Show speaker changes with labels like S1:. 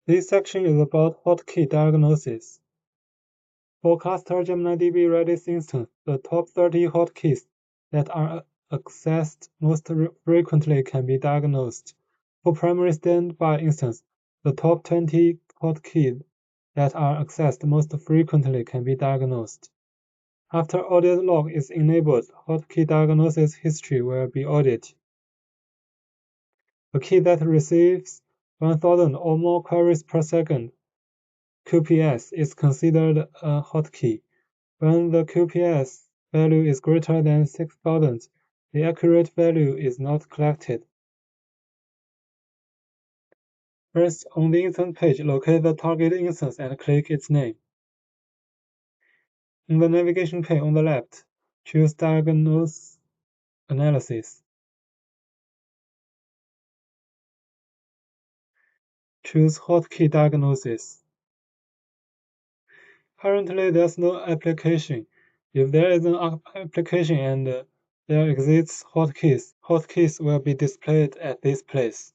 S1: This section is about hotkey diagnosis. For cluster GeminiDB Redis instance, the top 30 hotkeys that are accessed most frequently can be diagnosed. For primary standby instance, the top 20 hotkeys that are accessed most frequently can be diagnosed. After audit log is enabled, hotkey diagnosis history will be audited. A key that receives 1,000 or more queries per second, QPS, is considered a hotkey. When the QPS value is greater than 6,000, the accurate value is not collected. First, on the instance page, locate the target instance and click its name. In the navigation pane on the left, choose Diagnose Analysis. Choose Hotkey Diagnosis. Currently, there's no application. If there is an application and there exists hotkeys will be displayed at this place.